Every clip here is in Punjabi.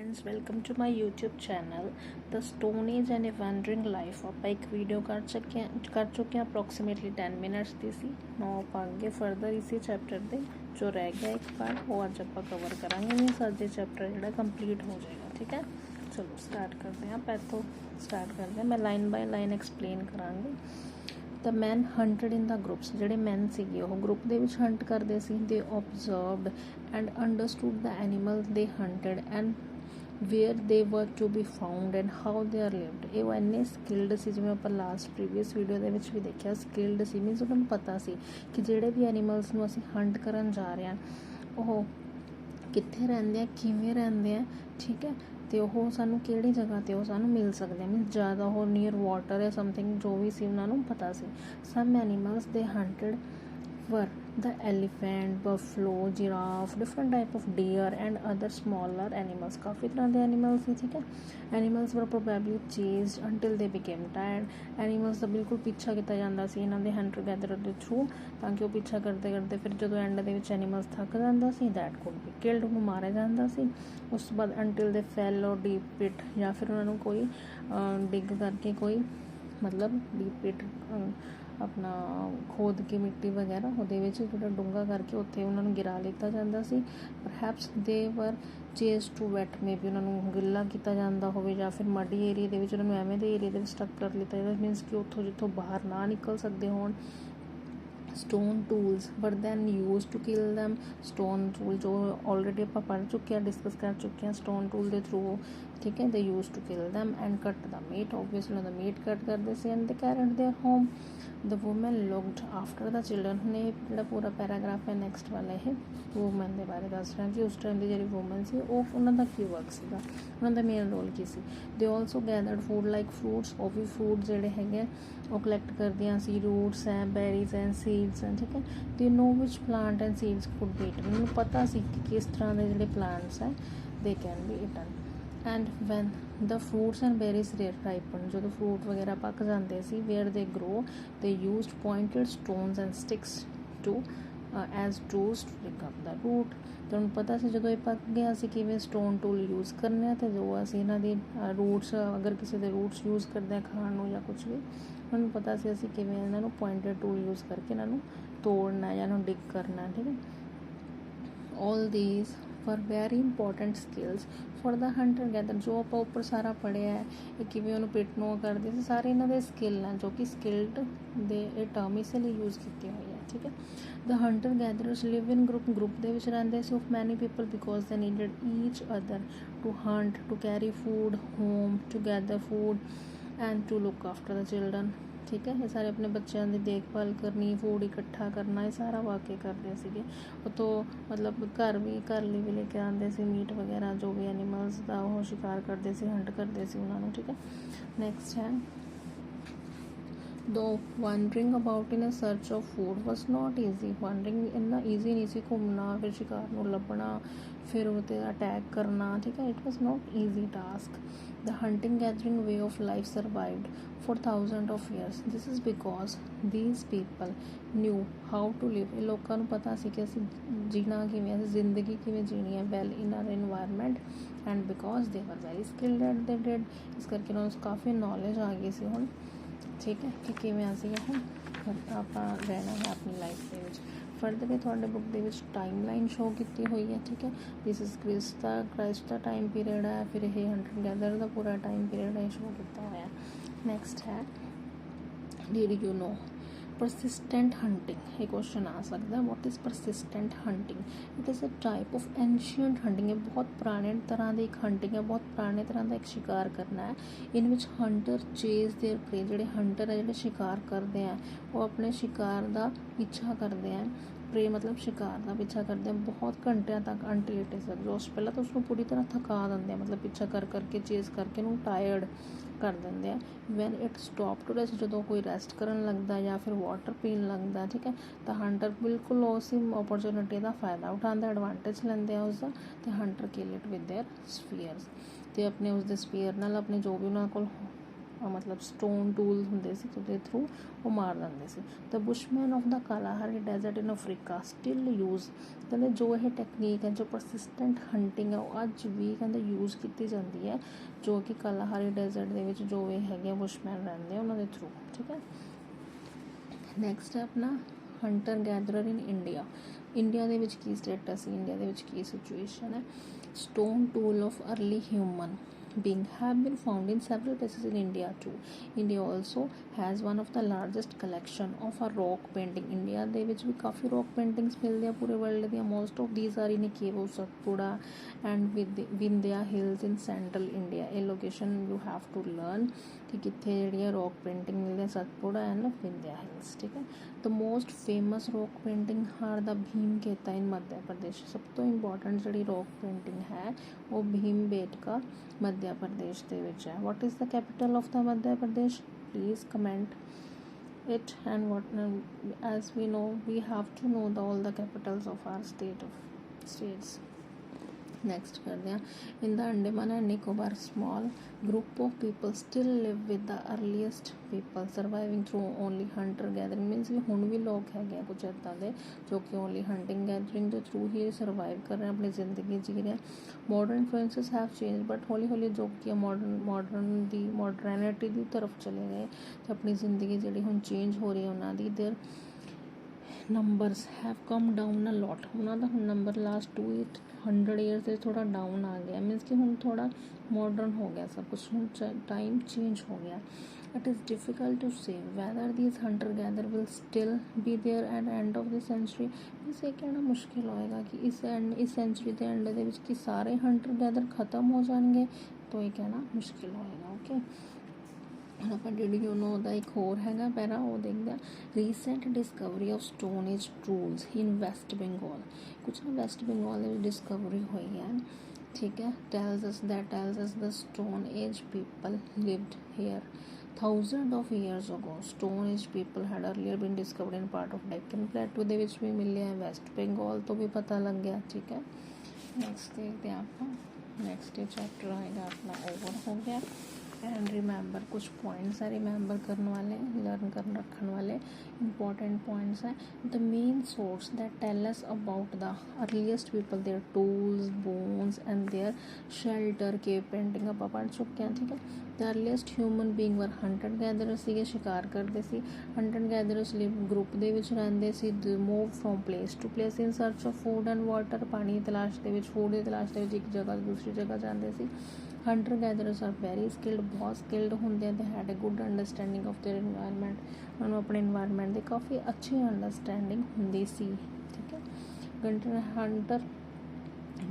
Friends welcome to my YouTube channel the stone age and a wandering life. ਆਪਾਂ ਇੱਕ ਵੀਡੀਓ ਕਰ ਚੁੱਕੇ ਹਾਂ ਅਪਰੋਕਸੀਮੇਟਲੀ 10 ਮਿੰਟਸ ਦੀ ਸੀ। ਨਾ ਆਪਾਂ ਅੱਗੇ ਫਰਦਰ ਇਸੇ ਚੈਪਟਰ ਦੇ ਜੋ ਰਹਿ ਗਿਆ ਇੱਕ ਪਾਰਟ ਉਹ ਅੱਜ ਆਪਾਂ ਕਵਰ ਕਰਾਂਗੇ। ਮੀਨਸ ਅੱਜ ਦੇ ਚੈਪਟਰ ਜਿਹੜਾ ਕੰਪਲੀਟ ਹੋ ਜਾਏਗਾ। ਠੀਕ ਹੈ, ਚਲੋ ਸਟਾਰਟ ਕਰਦੇ ਹਾਂ। ਇੱਥੋਂ ਸਟਾਰਟ ਕਰਦੇ ਹਾਂ। ਮੈਂ ਲਾਈਨ ਬਾਈ ਲਾਈਨ ਐਕਸਪਲੇਨ ਕਰਾਂਗੀ। ਦ ਮੈਨ ਹੰਟਡ ਇਨ ਦ ਗਰੁੱਪਸ। ਜਿਹੜੇ ਮੈਨ ਸੀਗੇ ਉਹ ਗਰੁੱਪ ਦੇ ਵਿੱਚ ਹੰਟ ਕਰਦੇ ਸੀ। They observed and understood the animal they hunted and where they were to be found and how they are lived. ਇਹ ਇੰਨੇ ਸਕਿਲਡ ਸੀ, ਜਿਵੇਂ ਆਪਾਂ ਲਾਸਟ ਪ੍ਰੀਵੀਅਸ ਵੀਡੀਓ ਦੇ ਵਿੱਚ ਵੀ ਦੇਖਿਆ ਸਕਿਲਡ ਸੀ। ਮੀਨਸ ਉਹਨਾਂ ਨੂੰ ਪਤਾ ਸੀ ਕਿ ਜਿਹੜੇ ਵੀ ਐਨੀਮਲਸ ਨੂੰ ਅਸੀਂ ਹੰਟ ਕਰਨ ਜਾ ਰਹੇ ਹਾਂ ਉਹ ਕਿੱਥੇ ਰਹਿੰਦੇ ਆ, ਕਿਵੇਂ ਰਹਿੰਦੇ ਆ। ਠੀਕ ਹੈ, ਅਤੇ ਉਹ ਸਾਨੂੰ ਕਿਹੜੀ ਜਗ੍ਹਾ 'ਤੇ ਉਹ ਸਾਨੂੰ ਮਿਲ ਸਕਦੇ ਆ। ਮੀਨਸ ਜ਼ਿਆਦਾ ਉਹ ਨੀਅਰ ਵਾਟਰ ਜਾਂ ਸਮਥਿੰਗ ਜੋ ਵੀ ਸੀ ਉਹਨਾਂ ਨੂੰ ਪਤਾ ਸੀ। ਸਮ ਐਨੀਮਲਸ ਦੇ ਹੰਟਡ were the elephant, buffalo, giraffe, different type of deer and other smaller animals. काफ़ी तरह के animals ਸੀ। ठीक है, animals were probably chased until they became tired. animals ਦਾ ਬਿਲਕੁਲ ਪਿੱਛਾ ਕੀਤਾ ਜਾਂਦਾ ਸੀ ਇਹਨਾਂ ਦੇ ਹੰਟਰ ਗੈਦਰਰ ਦੇ ਥਰੂ, ਤਾਂ ਕਿ ਉਹ ਪਿੱਛਾ ਕਰਦੇ ਕਰਦੇ ਫਿਰ ਜਦੋਂ ਐਂਡ ਦੇ ਵਿੱਚ ਐਨੀਮਲਸ ਥੱਕ ਜਾਂਦਾ ਸੀ that could be killed, ਉਹਨੂੰ ਮਾਰਿਆ ਜਾਂਦਾ ਸੀ। ਉਸ ਤੋਂ ਬਾਅਦ until they fell or deep pit, ਜਾਂ ਫਿਰ ਉਹਨਾਂ ਨੂੰ ਕੋਈ ਡਿੱਗ ਕਰਕੇ ਕੋਈ ਮਤਲਬ ਡੀਪ ਪਿਟ ਆਪਣਾ ਖੋਦ ਕੇ ਮਿੱਟੀ ਵਗੈਰਾ ਉਹਦੇ ਵਿੱਚ ਜਿਹੜਾ ਡੂੰਘਾ ਕਰਕੇ ਉੱਥੇ ਉਹਨਾਂ ਨੂੰ ਗਿਰਾ ਲਿੱਤਾ ਜਾਂਦਾ ਸੀ। ਪਰਹੈਪਸ ਦੇ ਵਰ ਚੇਸ ਟੂ ਵੈਟ, ਮੇ ਵੀ ਉਹਨਾਂ ਨੂੰ ਗਿੱਲਾ ਕੀਤਾ ਜਾਂਦਾ ਹੋਵੇ, ਜਾਂ ਫਿਰ ਮੱਡੀ ਏਰੀਏ ਦੇ ਵਿੱਚ ਉਹਨਾਂ ਨੂੰ ਐਵੇਂ ਦੇ ਏਰੀਏ ਦੇ ਵਿੱਚ ਸਟਕ ਕਰ ਲਿੱਤਾ ਜਾਂਦਾ। ਮੀਨਸ ਕਿ ਉੱਥੋਂ ਜਿੱਥੋਂ ਬਾਹਰ ਨਾ ਨਿਕਲ ਸਕਦੇ ਹੋਣ। Stone tools were then use to kill them. Stone tool ਜੋ ਆਲਰੇਡੀ ਆਪਾਂ ਪੜ੍ਹ ਚੁੱਕੇ ਹਾਂ, ਡਿਸਕਸ ਕਰ ਚੁੱਕੇ ਹਾਂ ਸਟੋਨ ਟੂਲ ਦੇ ਥਰੂ। ਠੀਕ ਹੈ, they use to kill them and cut the meat. Obviously ਉਹਨਾਂ ਦਾ ਮੀਟ ਕੱਟ ਕਰਦੇ ਸੀ। And they cared their home. The woman looked after the children. ਹੁਣ ਇਹ ਜਿਹੜਾ ਪੂਰਾ ਪੈਰਾਗ੍ਰਾਫ ਹੈ ਨੈਕਸਟ ਵਾਲਾ ਇਹ ਵੂਮੈਨ ਦੇ ਬਾਰੇ ਦੱਸ ਰਿਹਾ ਕਿ ਉਸ ਟਾਈਮ ਦੀ ਜਿਹੜੀ ਵੂਮੈਨ ਸੀ ਉਹ ਉਹਨਾਂ ਦਾ ਕੀ ਵਰਕ ਸੀਗਾ, ਉਹਨਾਂ ਦਾ ਮੇਨ ਰੋਲ ਕੀ ਸੀ। ਦੇ also gathered food like fruits. ਉਹ ਵੀ ਫਰੂਟ ਜਿਹੜੇ ਹੈਗੇ ਉਹ ਕਲੈਕਟ ਕਰਦੀਆਂ ਸੀ। ਰੂਟਸ ਹੈ, ਬੈਰੀਜ਼ ਐਂਡ ਸੀਡਸ ਐਂਡ। ਠੀਕ ਹੈ, they know which plant and seeds could be eaten. ਮੈਨੂੰ ਪਤਾ ਸੀ ਕਿ ਕਿਸ ਤਰ੍ਹਾਂ ਦੇ ਜਿਹੜੇ ਪਲਾਂਟਸ ਹੈ they can be eaten. And when the fruits and berries ripen, ਜਦੋਂ ਫਰੂਟ ਵਗੈਰਾ ਪੱਕ ਜਾਂਦੇ ਸੀ, where they grow they used pointed stones and sticks to as tools to pick up the root. ਤੁਹਾਨੂੰ ਪਤਾ ਸੀ ਜਦੋਂ ਇਹ ਪੱਕ ਗਿਆ ਅਸੀਂ ਕਿਵੇਂ ਸਟੋਨ ਟੂਲ ਯੂਜ਼ ਕਰਨੇ ਆ, ਅਤੇ ਜੋ ਅਸੀਂ ਇਹਨਾਂ ਦੀ ਰੂਟਸ ਅਗਰ ਕਿਸੇ ਦੇ ਰੂਟਸ ਯੂਜ਼ ਕਰਦੇ ਹਾਂ ਖਾਣ ਨੂੰ ਜਾਂ ਕੁਛ ਵੀ, ਮੈਨੂੰ ਪਤਾ ਸੀ ਅਸੀਂ ਕਿਵੇਂ ਇਹਨਾਂ ਨੂੰ ਪੁਆਇੰਟਡ ਟੂਲ ਯੂਜ਼ ਕਰਕੇ ਇਹਨਾਂ ਨੂੰ ਤੋੜਨਾ ਜਾਂ ਇਹਨੂੰ ਡਿਗ ਕਰਨਾ। ਠੀਕ ਹੈ, all these for very important skills for the hunter gather. ਜੋ ਆਪਾਂ ਉੱਪਰ ਸਾਰਾ ਪੜ੍ਹਿਆ ਹੈ ਇਹ ਕਿਵੇਂ ਉਹਨੂੰ ਪਿਟ ਨੂੰ ਕਰਦੇ ਸੀ, ਸਾਰੇ ਇਹਨਾਂ ਦੇ ਸਕਿੱਲ ਹੈ ਜੋ ਕਿ ਸਕਿਲਡ ਦੇ ਇਹ ਟਰਮ ਇਸ ਲਈ ਯੂਜ਼ ਕੀਤੀ ਹੋਈ ਹੈ। ਠੀਕ ਹੈ, ਦ ਹੰਟਰ ਗੈਦਰਰਸ ਲਿਵ ਇਨ ਗਰੁੱਪ ਦੇ ਵਿੱਚ ਰਹਿੰਦੇ ਸੀ of many people because they needed each other to hunt, to carry food home, to gather food and to look after the children. ਠੀਕ ਹੈ, ਇਹ ਸਾਰੇ ਆਪਣੇ ਬੱਚਿਆਂ ਦੀ ਦੇਖਭਾਲ ਕਰਨੀ, ਫੂਡ ਇਕੱਠਾ ਕਰਨਾ, ਇਹ ਸਾਰਾ ਵਾਕਿਆ ਕਰਦੇ ਸੀਗੇ। ਉਤੋਂ ਮਤਲਬ ਘਰ ਲਈ ਵੀ ਲੈ ਕੇ ਆਉਂਦੇ ਸੀ ਮੀਟ ਵਗੈਰਾ, ਜੋ ਵੀ ਐਨੀਮਲਸ ਦਾ ਉਹ ਸ਼ਿਕਾਰ ਕਰਦੇ ਸੀ, ਹੰਟ ਕਰਦੇ ਸੀ ਉਹਨਾਂ ਨੂੰ। ਠੀਕ ਹੈ, ਨੈਕਸਟ ਹੈ ਦੋ wandering about in a search of food was not easy. Wandering ਇੰਨਾ ਈਜ਼ੀ ਨਹੀਂ ਸੀ, ਘੁੰਮਣਾ, ਫਿਰ ਸ਼ਿਕਾਰ ਨੂੰ ਲੱਭਣਾ, ਫਿਰ ਉਹ 'ਤੇ ਅਟੈਕ ਕਰਨਾ। ਠੀਕ ਹੈ, it was not easy task. The hunting gathering way of life survived for thousands of years. This is because these people knew how to live. ਇਹ ਲੋਕਾਂ ਨੂੰ ਪਤਾ ਸੀ ਕਿ ਅਸੀਂ ਜੀਣਾ ਕਿਵੇਂ, ਅਸੀਂ ਜ਼ਿੰਦਗੀ ਕਿਵੇਂ ਜੀਣੀ ਹੈ well in our environment, and because ਦੇ ਵਰ ਵੈਰੀ ਸਕਿਲਡ ਐਟ ਦੇ ਡਿਡ। ਇਸ ਕਰਕੇ ਉਹਨਾਂ ਨੂੰ ਕਾਫੀ ਨੌਲੇਜ ਆ ਗਈ ਸੀ ਹੁਣ। ਠੀਕ ਹੈ, ਕਿ ਕਿਵੇਂ ਅਸੀਂ ਆਪਾਂ ਰਹਿਣਾ ਹੈ ਆਪਣੀ ਲਾਈਫ ਦੇ ਵਿੱਚ। ਫਰਦਰ ਇਹ ਤੁਹਾਡੇ ਬੁੱਕ ਦੇ ਵਿੱਚ ਟਾਈਮ ਲਾਈਨ ਸ਼ੋ ਕੀਤੀ ਹੋਈ ਹੈ। ਠੀਕ ਹੈ, this is Christ the time period ਹੈ, ਫਿਰ ਇਹ ਹੰਟਰ ਗੈਦਰ ਦਾ ਪੂਰਾ ਟਾਈਮ ਪੀਰੀਅਡ ਹੈ ਸ਼ੋ ਕੀਤਾ ਹੋਇਆ। ਨੈਕਸਟ ਹੈ did you know persistent hunting. ਇਹ ਕੁਐਸਚਨ ਆ ਸਕਦਾ, what is persistent hunting. It is a type of ancient hunting. ਇਹ ਬਹੁਤ ਪੁਰਾਣੇ ਤਰ੍ਹਾਂ ਦੀ ਇੱਕ ਹੰਟਿੰਗ ਹੈ, ਬਹੁਤ ਪੁਰਾਣੇ ਤਰ੍ਹਾਂ ਦਾ ਇੱਕ ਸ਼ਿਕਾਰ ਕਰਨਾ ਹੈ। ਇਨ ਵਿੱਚ ਹੰਟਰ ਚੇਜ਼ ਦੇਅਰ ਪ੍ਰੇ। ਜਿਹੜੇ ਹੰਟਰ ਹੈ, ਜਿਹੜੇ ਸ਼ਿਕਾਰ ਕਰਦੇ ਆ, ਉਹ ਆਪਣੇ ਸ਼ਿਕਾਰ ਦਾ ਪਿੱਛਾ ਕਰਦੇ ਆ। ਪ੍ਰੇ ਮਤਲਬ ਸ਼ਿਕਾਰ ਦਾ ਪਿੱਛਾ ਕਰਦੇ ਆ ਬਹੁਤ ਘੰਟਿਆਂ ਤੱਕ, ਅੰਟਿਲ ਇਟ ਇਜ਼ ਐਗਜ਼ੌਸਟ। ਪਹਿਲਾਂ ਤਾਂ ਉਸਨੂੰ ਪੂਰੀ ਤਰ੍ਹਾਂ ਥਕਾ ਦਿੰਦੇ ਆ, ਮਤਲਬ ਪਿੱਛਾ ਕਰਕੇ ਚੇਜ਼ ਕਰਕੇ ਉਹਨੂੰ ਟਾਇਰਡ ਕਰ ਦਿੰਦੇ ਆ। When it stop to rest, ਜਦੋਂ ਕੋਈ ਰੈਸਟ ਕਰਨ ਲੱਗਦਾ ਜਾਂ ਫਿਰ ਵਾਟਰ ਪੀਣ ਲੱਗਦਾ। ਠੀਕ ਹੈ, ਤਾਂ ਹੰਟਰ ਬਿਲਕੁਲ ਉਸ ਓਪਰਚੁਨਿਟੀ ਦਾ ਫਾਇਦਾ ਉਠਾਉਂਦਾ, ਐਡਵਾਂਟੇਜ ਲੈਂਦੇ ਆ ਉਸਦਾ, ਅਤੇ hunter kill it with there Spears. ਅਤੇ ਆਪਣੇ ਉਸਦੇ ਸਪੀਅਰ ਨਾਲ ਆਪਣੇ ਜੋ ਵੀ ਉਹਨਾਂ ਕੋਲ मतलब स्टोन टूल ਹੁੰਦੇ ਸੀ ਉਹਦੇ ਥਰੂ ਉਹ ਮਾਰ ਦਿੰਦੇ ਸੀ। The Bushmen of the Kalahari desert in Africa still use, ਕਹਿੰਦੇ ਜੋ ਇਹ ਟੈਕਨੀਕ ਹੈ, ਜੋ ਪਰਸਿਸਟੈਂਟ ਹੰਟਿੰਗ ਹੈ, ਉਹ ਅੱਜ ਵੀ ਕਹਿੰਦੇ ਯੂਜ਼ ਕੀਤੀ ਜਾਂਦੀ ਹੈ, ਜੋ ਕਿ ਕਾਲਾਹਾਰੀ ਡੈਜ਼ਰਟ ਦੇ ਵਿੱਚ ਜੋ ਇਹ ਹੈਗੇ ਬੁਸ਼ਮੈਨ ਰਹਿੰਦੇ ਆ ਉਹਨਾਂ ਦੇ ਥਰੂ। ਠੀਕ ਹੈ। ਨੈਕਸਟ ਹੈ ਆਪਣਾ hunter gatherer in India. India ਦੇ ਵਿੱਚ ਕੀ ਸਟੇਟਸ ਹੈ, ਇੰਡੀਆ ਦੇ ਵਿੱਚ ਕੀ ਸਿਚੁਏਸ਼ਨ ਹੈ। Stone tool of early human being have been found in several places in India too. India also has one of the largest collection of a rock painting. India ਦੇ ਵਿੱਚ ਵੀ ਕਾਫੀ rock paintings ਮਿਲਦੇ ਆ ਪੂਰੇ ਵਰਲਡ ਦੀਆਂ। most of these are in cave of Satpura and Vindhya hills in central India. ਇਹ location you have to learn ਕਿ ਕਿੱਥੇ ਜਿਹੜੀਆਂ rock painting ਮਿਲਦੇ ਆ, ਸਤਪੁੜਾ and Vindhya hills। ਠੀਕ ਹੈ। the most famous rock painting are the Bhimbetka in Madhya Pradesh. ਸਭ ਤੋਂ ਇੰਪੋਰਟੈਂਟ ਜਿਹੜੀ rock painting ਹੈ ਉਹ ਭੀਮਬੇਟਕਾ ਮੱਧ ਪ੍ਰਦੇਸ਼ ਦੇ ਵਿੱਚ ਹੈ। what is the capital of the Madhya Pradesh? please comment it, and what as we know we have to know all the capitals of our states। Next करते हैं in the Andaman and Nicobar small group of people still live with the earliest people surviving through only Hunter gathering. मीनस भी हुण भी लोग है कुछ इदा के जो कि ओनली हंटिंग गैदरिंग के थ्रू ही सर्वाइव कर रहे हैं, अपनी जिंदगी जी रहे हैं। Modern influences have change, but हौली हौली जो कि मॉडर्निटी की तरफ चले गए तो अपनी जिंदगी जी हुण चेंज हो रही है उन्होंने। Their numbers have come down a lot. उन्होंने हुण नंबर लास्ट 200 ईयर्स से थोड़ा डाउन आ गया। मीनस कि हुण थोड़ा मॉडर्न हो गया सब कुछ, हुण टाइम चेंज हो गया। It is difficult to say whether these hunter gather will still be there at end of the century. Means ये कहना मुश्किल होएगा कि इस सेंचुरी के एंड दे विच कि सारे हंटर गैदर खत्म हो जाएंगे, तो ये कहना मुश्किल होएगा। ओके। ਹੁਣ ਆਪਾਂ ਡਿਡ ਯੂ ਨੋ ਦਾ ਇੱਕ ਹੋਰ ਹੈਗਾ ਪੈਰਾ, ਉਹ ਦੇਖਦੇ ਹਾਂ। Recent Discovery of stone age tools in West Bengal. ਕੁਛ ਨਾ ਵੈਸਟ ਬੰਗਾਲ ਦੇ ਵਿੱਚ ਡਿਸਕਵਰੀ ਹੋਈ ਹੈ। ਠੀਕ ਹੈ। tells us the stone age people lived here thousands of years ago. stone age people had earlier been discovered in part of Deccan Plateau ਦੇ ਵਿੱਚ ਵੀ ਮਿਲੇ ਹੈ, ਵੈਸਟ ਬੰਗਾਲ ਤੋਂ ਵੀ ਪਤਾ ਲੱਗ ਗਿਆ। ਠੀਕ ਹੈ। ਨੈਕਸਟ ਦੇਖਦੇ ਹਾਂ ਆਪਾਂ। ਨੈਕਸਟ ਚੈਪਟਰ ਆਏਗਾ ਆਪਣਾ ਓਵਰ ਹੋ ਗਿਆ। एंड रिमेंबर कुछ पॉइंट्स है रिमेंबर करने वाले, लर्न कर रखने वाले इंपॉर्टेंट पॉइंट्स हैं। The main source that tell us about the earliest people, their tools, bones and their shelter, cave painting आप पढ़ चुके हैं। ठीक है। The earliest human being were hunter gatherers सीगे, शिकार करते सी। Hunter gatherers live group they which रहंदे सी। Move from place to place in search of food and water, पानी की तलाश दे विच, फूड की तलाश दे विच एक जगह तो दूसरी जगह जाते सी। Hunter gatherers are very skilled, बहुत स्किल्ड होंगे। They had a good understanding of their environment, उन्होंने अपने इन्वायरमेंट की काफ़ी अच्छी अंडरस्टैंडिंग होंगी सी। ठीक है। Hunter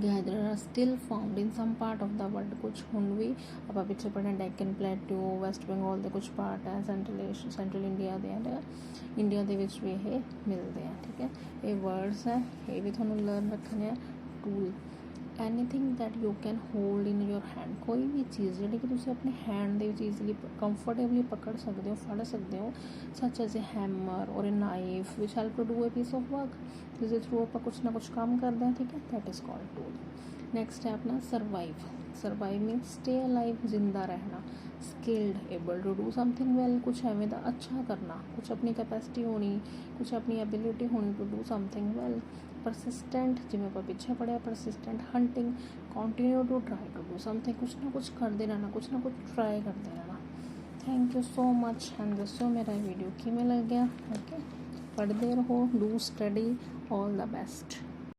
gatherer are still found in some part of the world. कुछ हुण भी आप पिछले पढ़े डेक्कन प्लेटू, वैसट बंगाल के कुछ पार्ट है, सेंट्रल इंडिया के इंडिया के विच भी ये मिलते हैं। ठीक है। ये वर्ड्स है, ये भी थोड़ा लर्न रखने। Tool anything that you can hold in your hand, कोई भी चीज़ जी कि तुम अपने हैंड के ईजली कंफर्टेबली पकड़ सकते हो, फड़ सकते हो, सच एज ए हैमर और a knife which help to do a piece of work, जिसके थ्रू आप कुछ ना कुछ काम करते हैं। ठीक है। That is called tool. Next है अपना survive. Survive means stay alive, जिंदा रहना। Skilled, able to do something well, कुछ एवें दा अच्छा करना, कुछ अपनी कैपेसिटी होनी, कुछ अपनी एबिलिटी होनी to do something well. Persistent, जिमें आप पिछे पढ़िया persistent. Hunting, continue to try to do something, कुछ ना कुछ करते रहना, कुछ ना कुछ ट्राई करते रहना। Thank you so much and दसो मेरा वीडियो किमें लग गया। ओके। पढ़ते रहो, do study, all the best.